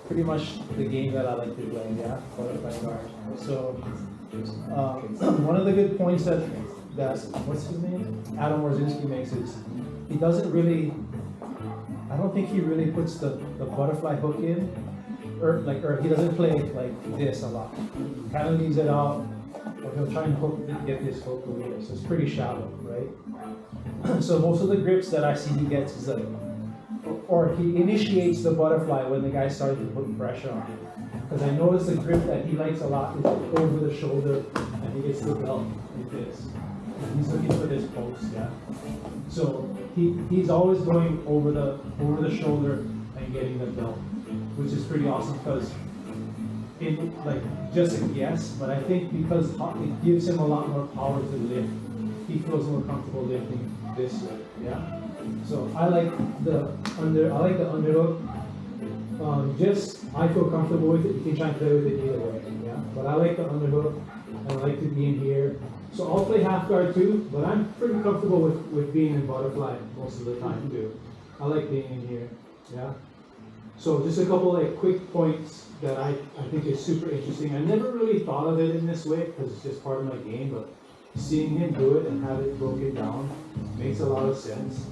pretty much the game that I like to play, yeah, butterfly guard. So, one of the good points that what's his name? Adam Warzinski makes is he doesn't really, I don't think he really puts the butterfly hook in, or he doesn't play like this a lot. He kind of leaves it out, or he'll try and get this hook over here. So it's pretty shallow, right? So most of the grips that I see he gets is like, or he initiates the butterfly when the guy starts to put pressure on him. Because I notice the grip that he likes a lot is over the shoulder, and he gets the belt like this. And he's looking for this post, yeah. So he's always going over the shoulder and getting the belt, which is pretty awesome because just a guess, but I think because it gives him a lot more power to lift, he feels more comfortable lifting this way, yeah. So I like the underhook. I feel comfortable with it. You can try and play with it either way, yeah. But I like the underhook, and I like to be in here. So I'll play half guard too, but I'm pretty comfortable with being in butterfly most of the time too. I like being in here, yeah. So just a couple like quick points that I think is super interesting. I never really thought of it in this way because it's just part of my game, but seeing him do it and have it broken down makes a lot of sense.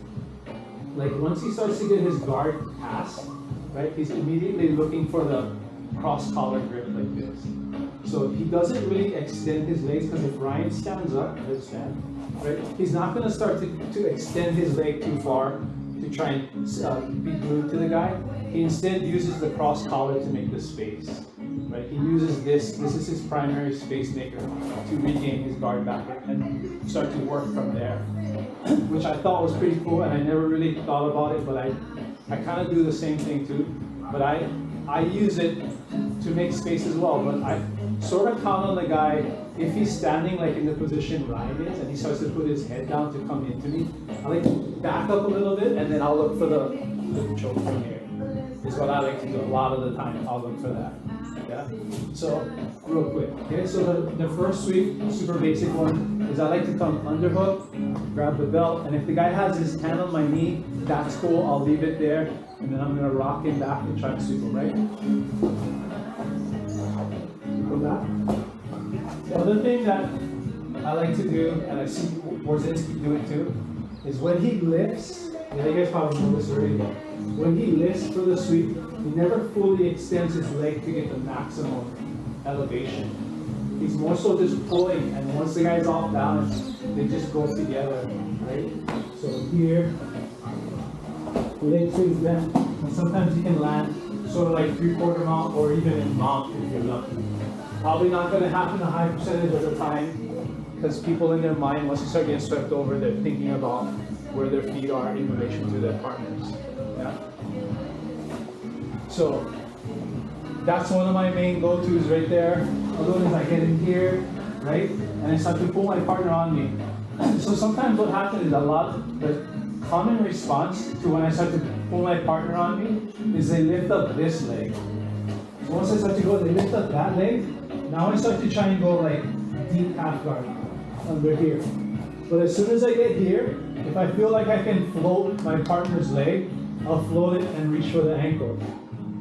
Like once he starts to get his guard pass, right, he's immediately looking for the cross collar grip like this. So he doesn't really extend his legs because if Ryan stands up, right, he's not going to start to extend his leg too far to try and be glued to the guy. He instead uses the cross collar to make the space. Right? He uses this is his primary space maker to regain his guard back and start to work from there, which I thought was pretty cool, and I never really thought about it, but I kind of do the same thing too, but I use it to make space as well, but I sort of count on the guy, if he's standing like in the position Ryan is, and he starts to put his head down to come into me, I like to back up a little bit, and then I'll look for the choke from here, is what I like to do a lot of the time. I'll look for that. Yeah. So real quick, okay, so the first sweep, super basic one, is I like to come underhook, grab the belt, and if the guy has his hand on my knee, that's cool, I'll leave it there, and then I'm going to rock him back and try to sweep him, right? Sweep him back. The other thing that I like to do, and I see Warzinski do it too, is when he lifts, yeah, you guys probably know this already, but when he lifts for the sweep, he never fully extends his leg to get the maximum elevation. He's more so just pulling, and once the guy's off balance, they just go together, right? So here, leg stays bent, and sometimes you can land sort of like 3/4 mount or even in mount if you're lucky. Probably not going to happen a high percentage of the time, because people in their mind, once you start getting swept over, they're thinking about where their feet are in relation to their partners. Yeah. So that's one of my main go-tos right there. Other one is I get in here, right, and I start to pull my partner on me. So sometimes what happens is the common response to when I start to pull my partner on me is they lift up this leg. So once I start to go, they lift up that leg. Now I start to try and go like deep half guard under here. But as soon as I get here, if I feel like I can float my partner's leg, I'll float it and reach for the ankle,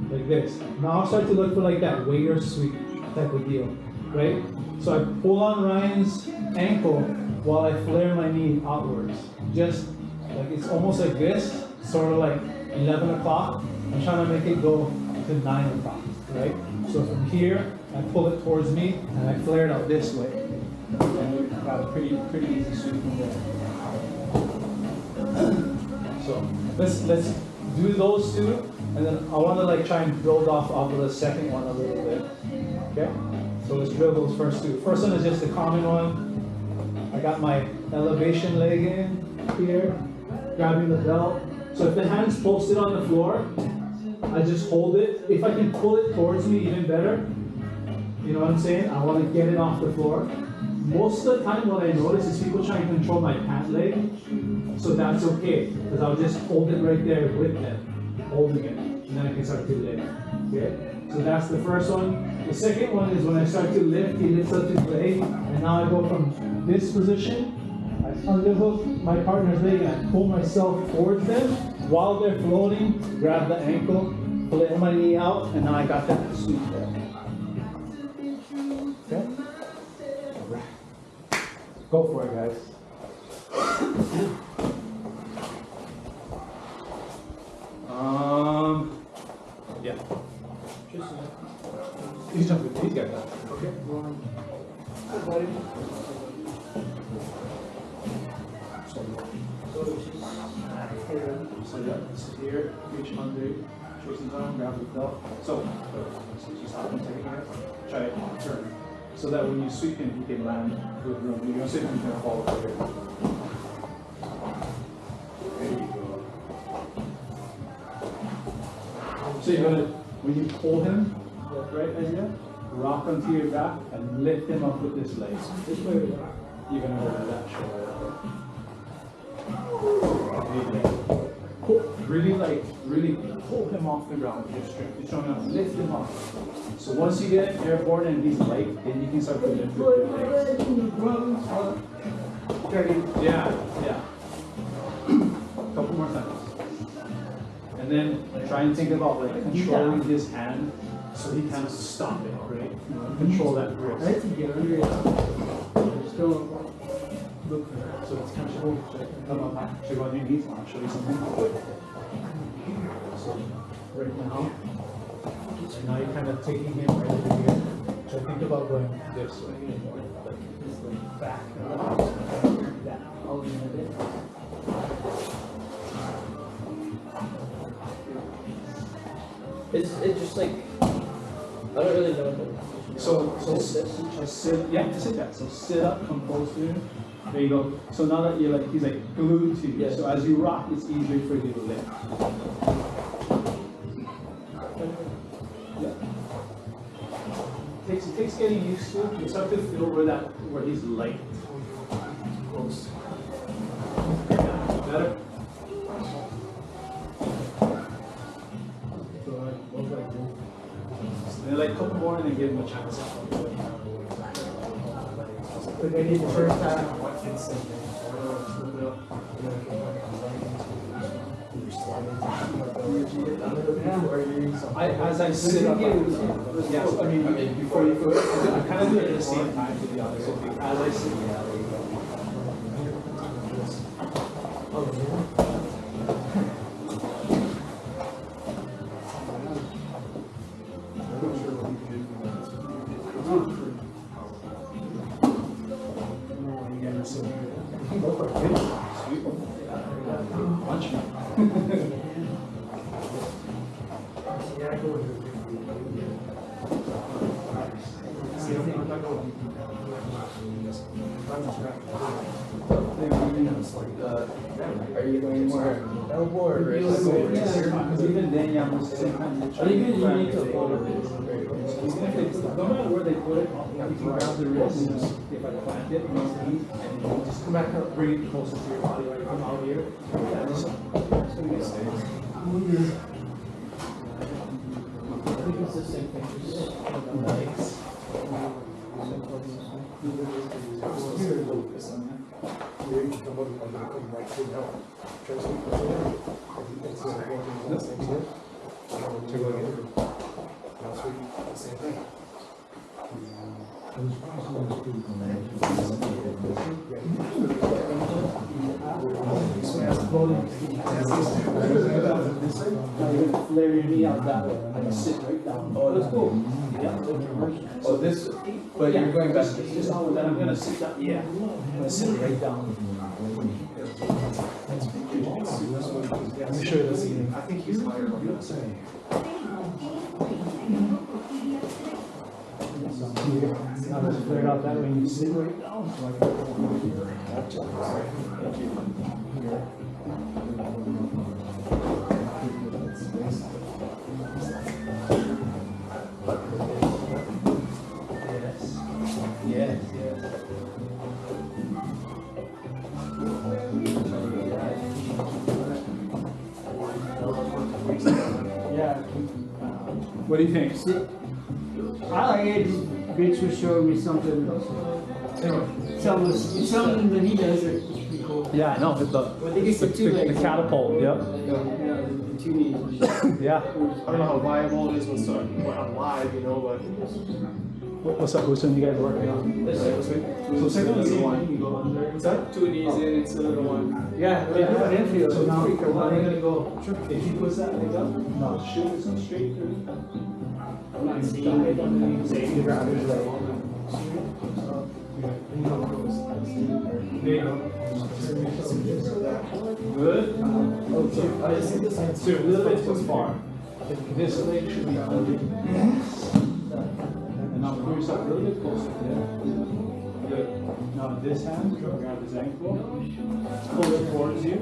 like this. Now I'll start to look for like that waiter sweep type of deal, right? So I pull on Ryan's ankle while I flare my knee outwards. Just like, it's almost like this, sort of like 11 o'clock. I'm trying to make it go to 9 o'clock, right? So from here, I pull it towards me and I flare it out this way. And I got a pretty easy sweep from there. So let's do those two, and then I want to like try and build off of the second one a little bit. Okay? So let's drill those first two. First one is just a common one. I got my elevation leg in here, grabbing the belt. So if the hand's posted on the floor, I just hold it. If I can pull it towards me, even better. You know what I'm saying? I want to get it off the floor. Most of the time what I notice is people try and control my pant leg. So that's okay, because I'll just hold it right there with them, holding it, and then I can start to lift. Okay? So that's the first one. The second one is when I start to lift, he lifts up his leg, and now I go from this position, I underhook my partner's leg, and I pull myself towards them while they're floating, grab the ankle, Let my knee out, and now I got that sweep there. Okay? Go for it, guys. Yeah. He's jumping. He's got that. Okay. So yeah, sit here, reach under, chasing down, grab the belt. So just stop and take it here. Try it, turn. So that when you sweep him, he can land with room. You're gonna sweep him, he's gonna fall over here. There you go. So you're gonna, when you pull him, right, Isaiah, rock onto your back and lift him up with this leg. You're gonna hold that shoulder. Really really pull him off the ground with your strength. You're trying to lift him up. So once you get him airborne and he's light, then you can start to lift with your legs. Yeah. Couple more times. And then try and think about like controlling his hand so he can't stop it, right? Control that grip. So it's kind of come on, check on your knees. I'll show you something. So right now, so now you're kind of taking him right over here. So think about going this way, like this way back, down. It's just like, I don't really know what So just sit, yeah, just sit back. So sit up, come close to him. There you go. So now that you're like, he's like glued to you. Yeah. So as you rock, it's easier for you to lift. Yeah. It takes getting used to. You start to feel where he's light. Close. Better. And like a couple more and then give him a chance. But they need the first time. As I sit up, yes, I mean, before you go, I kind of do it at the same time, to be honest with you. As I sit, Are you going more elbow or wrist? because even then, yeah, most of the time, I think you need to hold it. no matter where they put it, if you grab the wrist, if I plant it, and just come back up, bring it closer to your body, right? Come out here. Yeah, just, I think it's the same thing. Nice. flare your knee out that way, and sit right down. Oh, that's cool. Yeah. Oh, this, but you're going back. Just now, then I'm gonna sit down, yeah, I'm gonna sit right down. Let me show you this evening. I think he's higher on that side. Now let's flare it out that way, you sit right down. Yes. Yeah. What do you think? I like it. Bitch was showing me something. Something that he does that's pretty cool. Yeah, I know, the I think it's the two legs. catapult, yep. Yeah, the two knees. Yeah. I don't know how viable it is with on live, you know, but What's up? Which one you guys working on? this So second one, you go under. What's that? 2 knees in instead of the one. Yeah, Yeah, infield. So now, Pretty cool. now you're gonna go, if he puts that leg up, no, shoot this one straight through. I'm not seeing Dive it. underneath, so you grab his leg. There you go. Good. Oh, so I just think this one's too, a little bit too far. This leg should be under. And now pull yourself a little bit closer. Yeah. Good. Now this hand, grab his ankle, pull it towards you.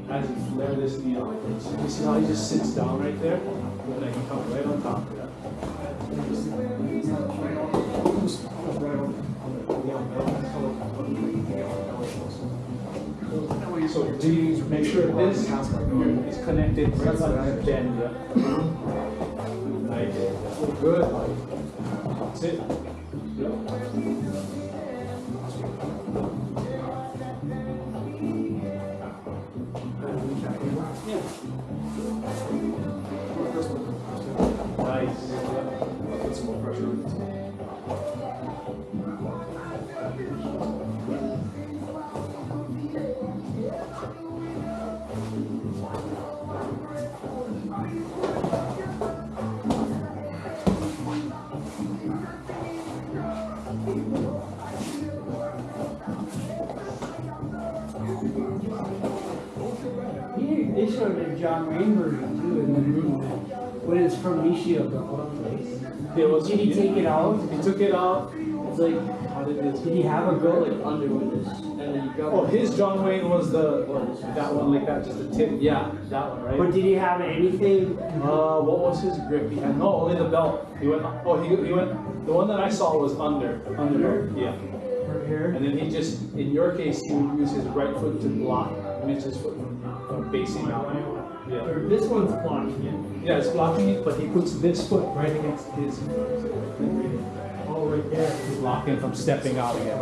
As you flare this knee out. So you see how he just sits down right there? And then he comes right on top of that. So really make sure this is connected right to the bend. Yeah. Like it. Good. That's it. Yeah. Nice. Put some more pressure on this. They showed a John Wayne version too, in the room. When it's from Nishi of the whole place. Did he take it out? He took it out. It's like, How did this? did he have a girl like under with this? And then you got. Oh, his John Wayne was that one like that, just the tip. Yeah, that one, right? But did he have anything? What was his grip? He had no, only the belt. He went. Oh, he went. The one that I saw was under. Yeah. Right here? And then he just, in your case, he would use his right foot to block Mitch's foot from facing out. Yeah. Or this one's blocking it. Yeah, it's blocking it, but he puts this foot right against his. Oh, right there. He's blocking from stepping out again.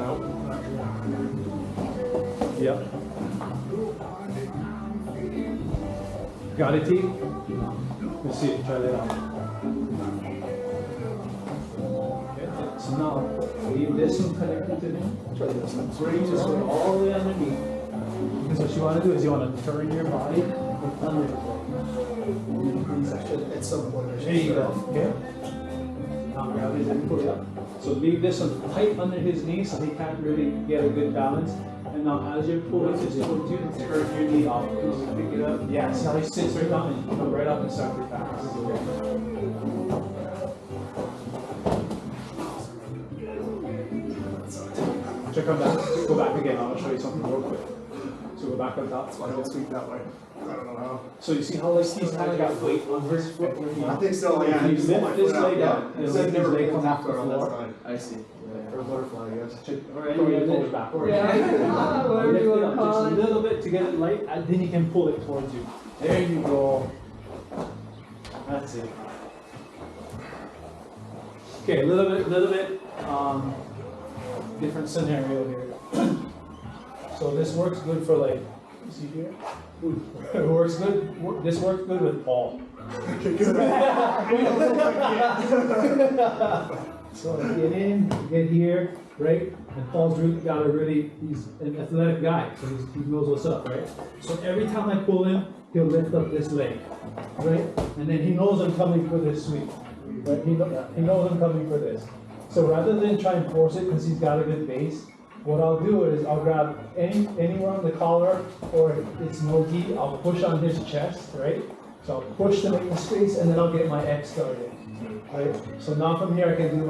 Yep. Got it, T? Let's see it. Try that out. Okay. So now, leave this one connected to him. Try this one. Bring this one all the way underneath. Because what you want to do is you want to turn your body under the leg. At some point, I should There you go. start. Okay. Now grab his ankle up. So leave this one tight under his knee so he can't really get a good balance. And now as you're pulling this towards you, turn your knee off. Pick it up. Yeah, see how he sits right down and you come right up and start your pass. So come back. Go back again. I want to show you something real quick. So go back on top. I don't speak that way. I don't know how. So you see how like he's kind of got weight on his foot? I think so, yeah. You Just lift pull my this foot out, leg yeah. up, and It's let like his never leg been come off the on that floor. side. I see. Or a butterfly, I guess. Alright, you pull it back. Yeah, whatever Lift you it want up to call just a it. little bit to get it light, and then you can pull it towards you. There you go. That's it. Okay, a little bit, different scenario here. So this works good for like, you see here? It works good, this works good with Paul. So get in, get here, right? And Paul's really got a he's an athletic guy, so he knows what's up, right? So every time I pull him, he'll lift up this leg, right? And then he knows I'm coming for this sweep, right? He knows I'm coming for this. So rather than try and force it because he's got a good base, what I'll do is I'll grab anywhere on the collar or it's no-gi, I'll push on his chest, right? So I'll push to make the space and then I'll get my X started, right? So now from here I can do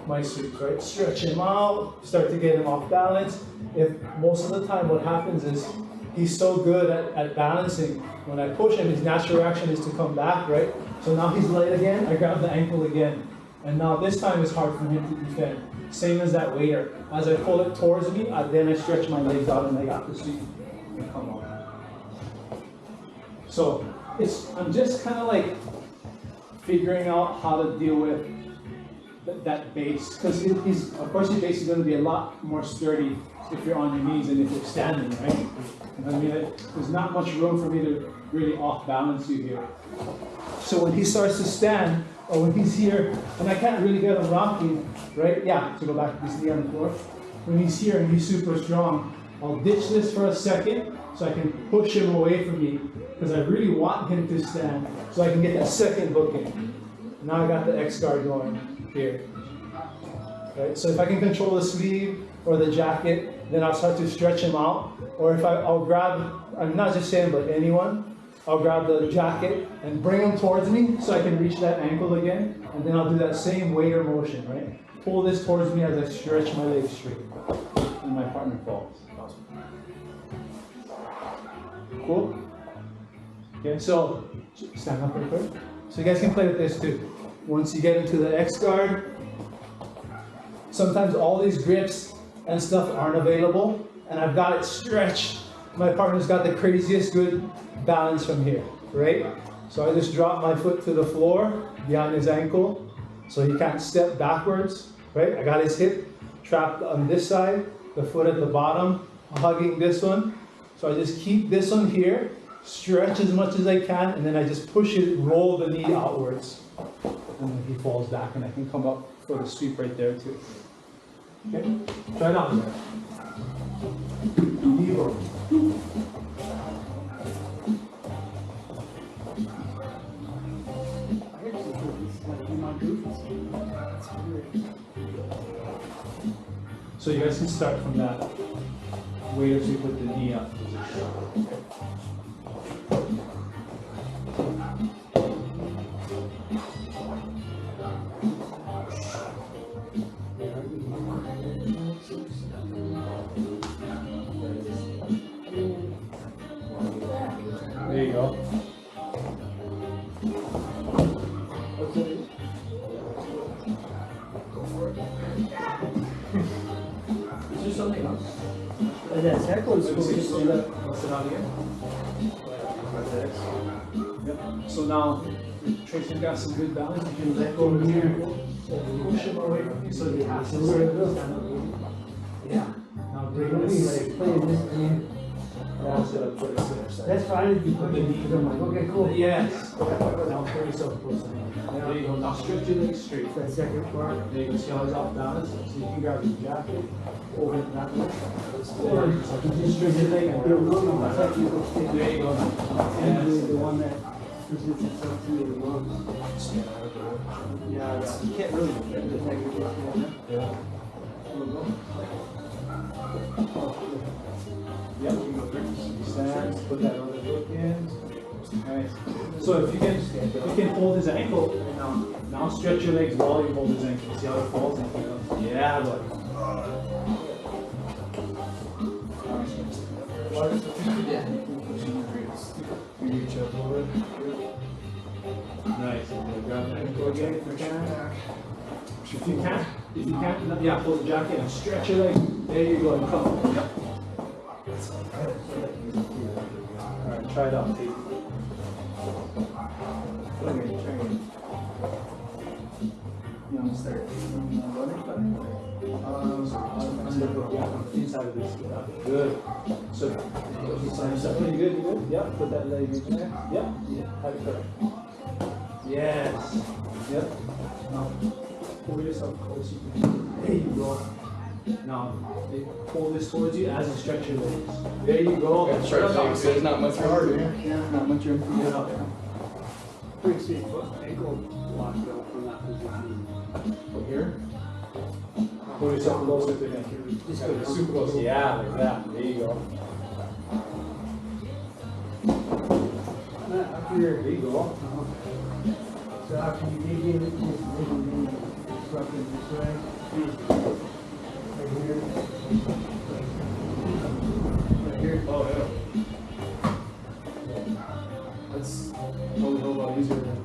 my sweeps, right? Stretch him out, start to get him off balance. If most of the time what happens is he's so good at balancing, when I push him, his natural reaction is to come back, right? So now he's light again, I grab the ankle again. And now this time it's hard for him to defend. Same as that waiter. As I pull it towards me, then I stretch my legs out and I got the sweep and come on. So I'm just kind of like figuring out how to deal with that base. Because of course your base is going to be a lot more sturdy if you're on your knees than if you're standing, right? I mean, there's not much room for me to really off balance you here. So when he starts to stand, or when he's here, and I can't really get him rocking, right? Yeah, to go back to this knee on the floor. When he's here and he's super strong, I'll ditch this for a second so I can push him away from me because I really want him to stand so I can get that second hook in. Now I got the X guard going here. Right? So if I can control the sleeve or the jacket, then I'll start to stretch him out. Or if I'll grab, I'm not just saying, but anyone, I'll grab the jacket and bring him towards me so I can reach that ankle again. And then I'll do that same waiter motion, right? Pull this towards me as I stretch my legs straight. And my partner falls. Cool? Okay, so stand up real quick. So you guys can play with this too. Once you get into the X guard, sometimes all these grips and stuff aren't available, and I've got it stretched. My partner's got the craziest good balance from here, right? So I just drop my foot to the floor behind his ankle, so he can't step backwards, right? I got his hip trapped on this side, the foot at the bottom, hugging this one. So I just keep this one here, stretch as much as I can, and then I just push it, roll the knee outwards. And then he falls back, and I can come up for the sweep right there too. Okay? Try it out there. Devo. So you guys can start from that waiter sweep with the knee up position. There you go. Is there something else? That circle is supposed to stand up. What's it on here? Yep. So now, Tracy's got some good balance. You can let go of here. Push him away from you so he has to stand up. Yeah. Now bring this. Playing this game. That's fine if you put the knee. Okay, cool. Yes. Now throw yourself close. There you go. Now stretch your legs straight. That second part. There you go. See how he's off balance? So you can grab your jacket, hold it that way. Or you just stretch your leg and build on the technical stick. There you go. And Yes. the one that presents itself to you the most. Yeah. You can't really defend the technical stick. Yeah. Yep, you go through. Stand, put that other hook in. Nice. So if you can hold his ankle, now stretch your legs while you hold his ankle. See how it falls and keep up. Yeah, buddy. Yeah. You reach up over. Nice. Okay, grab that ankle again if you can. If you can't, yeah, pull the jacket and stretch your legs. There you go, and come. Yep. Alright, try it out, Tate. You want to start running? Inside of this. Good. So, pretty good, you good? Yep, put that leg in there. Yep, have it correct. Yes. Yep. Now, pull yourself close. There you go. Now, pull this towards you as you stretch your legs. There you go. That's right, so there's not much room. Yeah. Not much room to Get up. Pretty sweet ankle locked up from that position. From here. Pull yourself closer to him. Just go super close. Yeah, like that. There you go. After your There you go. So after you dig in, just maybe construct it this way. Right here. Right here. Oh, yeah. That's probably a whole lot easier than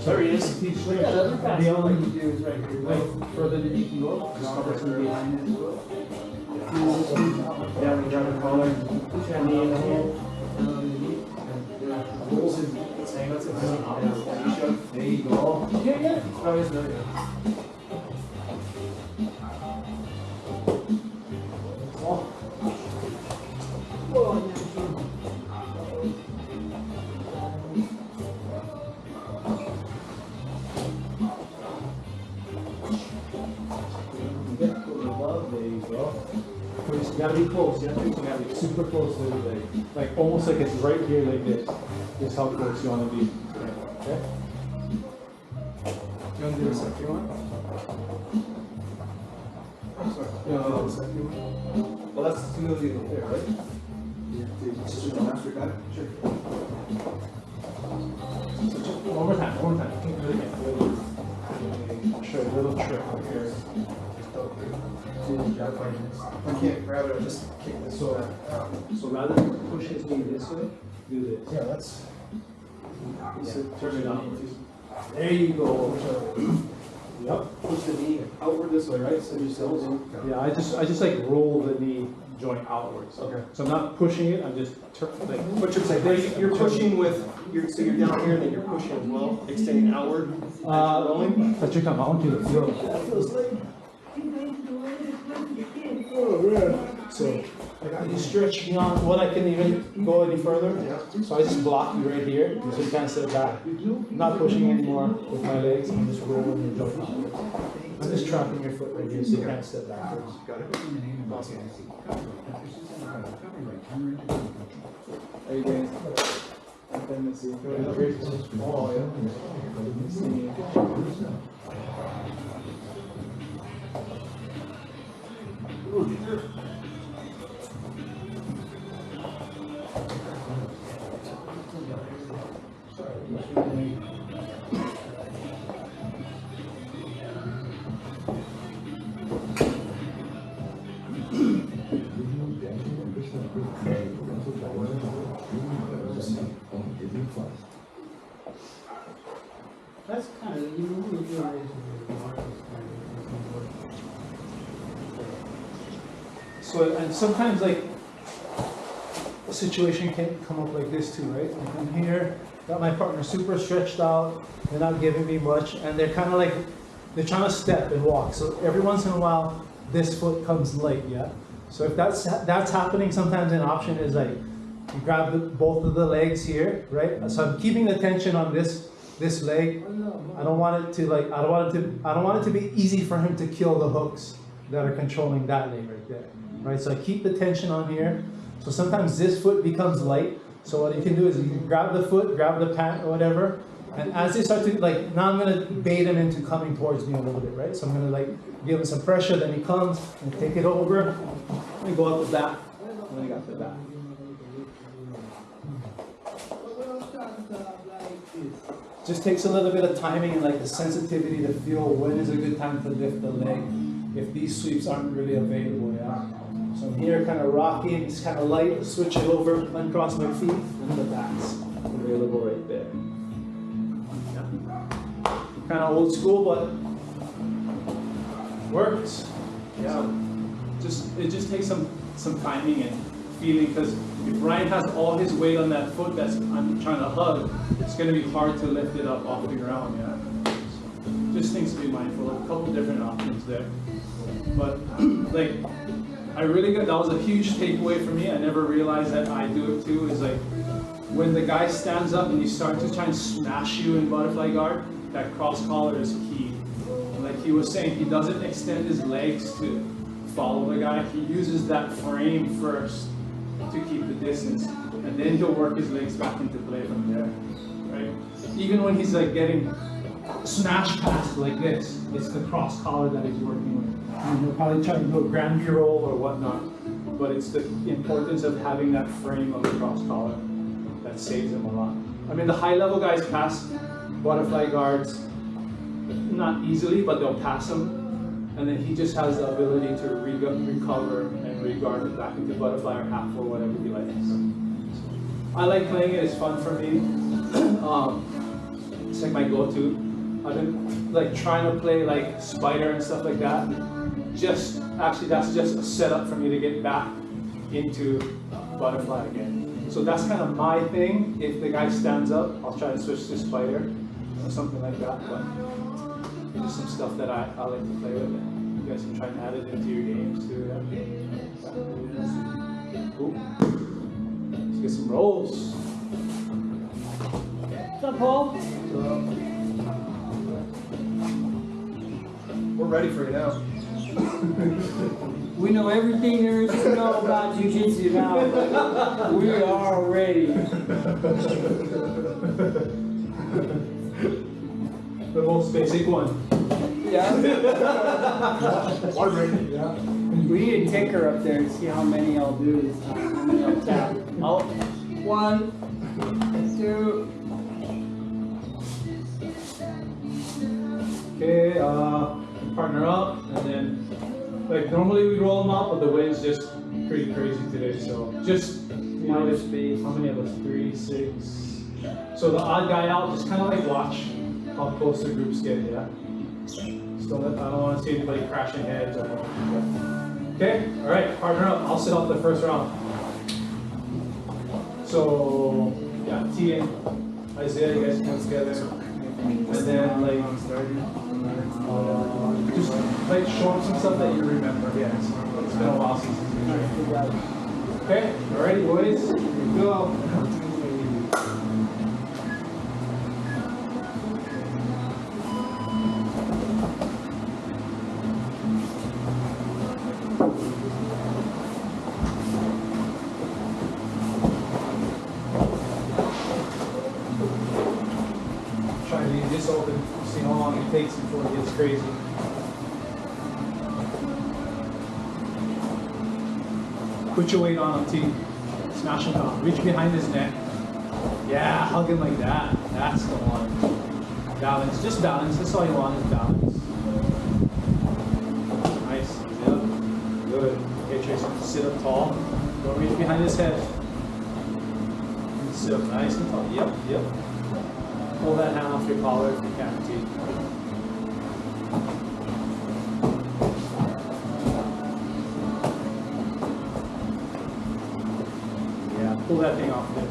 There he is. He's straight. Yeah, that's fast. The All only you do is right here. like further than you can go, just cover some behind his foot. Yeah, we grab the collar. Push your knee in the hand. Rolls his hang that's it. There you go. Yeah. Oh, yes, no, yeah. gotta be close, yeah, you gotta be super close to the leg. Like almost like it's right here like this. This is how close you wanna be. Okay? You want to do the second one? Sorry. You want to do the second one? Well, that's familiar there, right? This is the master guy? Sure. So just one more time, one more time. Really again. Sure, a little trick right here. I can't grab it, I'll just kick this over. So rather than push his knee this way, do this. Yeah, that's. So turn it on. There you go. Yep. Push the knee outward this way, right? So you still. Yeah, I just like roll the knee joint outwards. Okay. So I'm not pushing it, I'm just like. But you're pushing with, so you're down here and then you're pushing as well, extending outward. Rolling. But you're talking, I want you to feel it. That feels like. Oh man. So you stretch beyond what I can even go any further. So I just block you right here, so you can't sit back. I'm not pushing anymore with my legs, I'm just rolling your joint outwards. I'm just trapping your foot right here so you can't step backwards. Got it. Awesome. Are you guys? Let me see. Oh, That's kind of, you know, really good. So, and sometimes like, a situation can come up like this too, right? Like I'm here, got my partner super stretched out, they're not giving me much, and they're kind of like, they're trying to step and walk. So every once in a while, this foot comes late, yeah? So if that's happening, sometimes an option is like, you grab both of the legs here, right? So I'm keeping the tension on this leg. I don't want it to be easy for him to kill the hooks that are controlling that leg right there, right? So I keep the tension on here. So sometimes this foot becomes light. So what you can do is you can grab the foot, grab the pant or whatever, and as they start to, like, now I'm gonna bait him into coming towards me a little bit, right? So I'm gonna like give him some pressure, then he comes and take it over, and go out the back, and then he got the back. Just takes a little bit of timing and like the sensitivity to feel when is a good time to lift the leg if these sweeps aren't really available, yeah? So I'm here kind of rocking, it's kind of light, switch it over, uncross my feet, and the back's available right there. Yeah. Kind of old school, but works. Yeah. It just takes some timing and feeling, because if Ryan has all his weight on that foot that's I'm trying to hug, it's going to be hard to lift it up off the ground, yeah? So just things to be mindful of, a couple different options there. But like, I really got, that was a huge takeaway for me. I never realized that I do it too, is like, when the guy stands up and he starts to try and smash you in butterfly guard, that cross collar is key. And like he was saying, he doesn't extend his legs to follow the guy. He uses that frame first to keep the distance, and then he'll work his legs back into play from there, right? Even when he's like getting smashed past like this, it's the cross collar that he's working with. And he'll probably try to do a grand roll or whatnot, but it's the importance of having that frame of the cross collar that saves him a lot. I mean, the high level guys pass butterfly guards, not easily, but they'll pass them. And then he just has the ability to recover and regard it back into butterfly or half or whatever he likes. I like playing it, it's fun for me. It's like my go-to. I've been like trying to play like spider and stuff like that. That's just a setup for me to get back into butterfly again. So that's kind of my thing. If the guy stands up, I'll try to switch to spider or something like that. But just some stuff that I like to play with. You guys can try and add it into your games too. Yeah. Cool. Let's get some rolls. What's up, Paul? We're ready for you now. We know everything there is to know about jiu-jitsu now. We are ready. The most basic one. Yeah. Yeah. We need a ticker up there to see how many I'll do this time. How many I'll tap. Oh, 1, 2. Okay, partner up, and then, like, normally we roll them out, but the wind's just pretty crazy today, so just, you know, Minus just, space. how many of us? 3, 6. So the odd guy out, just kind of like watch how close the groups get, yeah? So that I don't want to see anybody crashing heads or anything. Okay, all right, partner up. I'll sit out the first round. So, yeah, T and Isaiah, you guys come together. And then, like, just like shorts and stuff that you remember. Yeah, it's been a while since you've been training. Okay, alrighty, boys, here we go. Try to leave this open, see how long it takes before it gets crazy. Put your weight on him, T. Smash him down. Reach behind his neck. Yeah, hug him like that. That's the one. Balance, just balance. That's all you want is balance. Nice. Yep. Good. Okay, Tracy, sit up tall. Don't reach behind his head. Sit up nice and tall. Yep, yep. Pull that hand off your collar if you can, T. Yeah, pull that thing off there.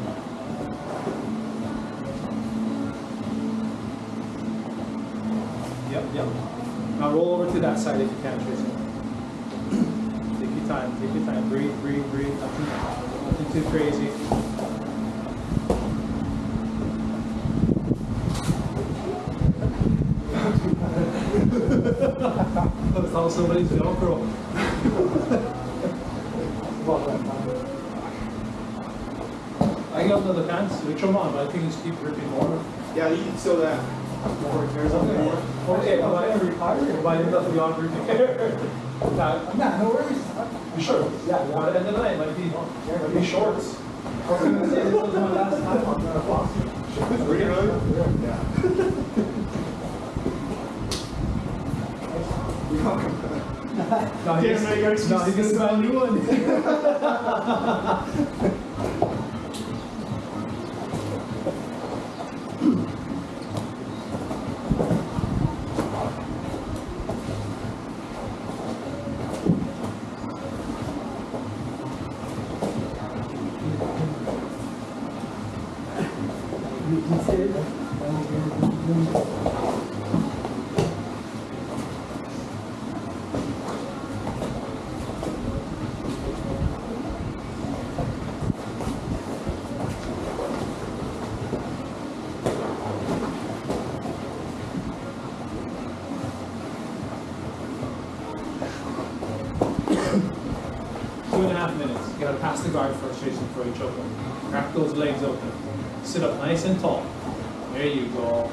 Yep, yep. Now roll over to that side if you can, Tracy. Take your time, take your time. Breathe, breathe, breathe. Nothing too crazy. That's how somebody's Velcro. I got another pants, we throw them on, but I think you just keep ripping more. Yeah, you can sew that. Okay, well, I retired. Why didn't that be on repair? Nah, no worries. You sure? Yeah, yeah. By the end of the night, might be shorts. I was gonna say, this was my last time on the box. Really? Yeah. No, he's gonna buy a new one. 2.5 minutes. You gotta pass the guard first, Jason, before you choke him. Crack those legs open. Sit up nice and tall. There you go.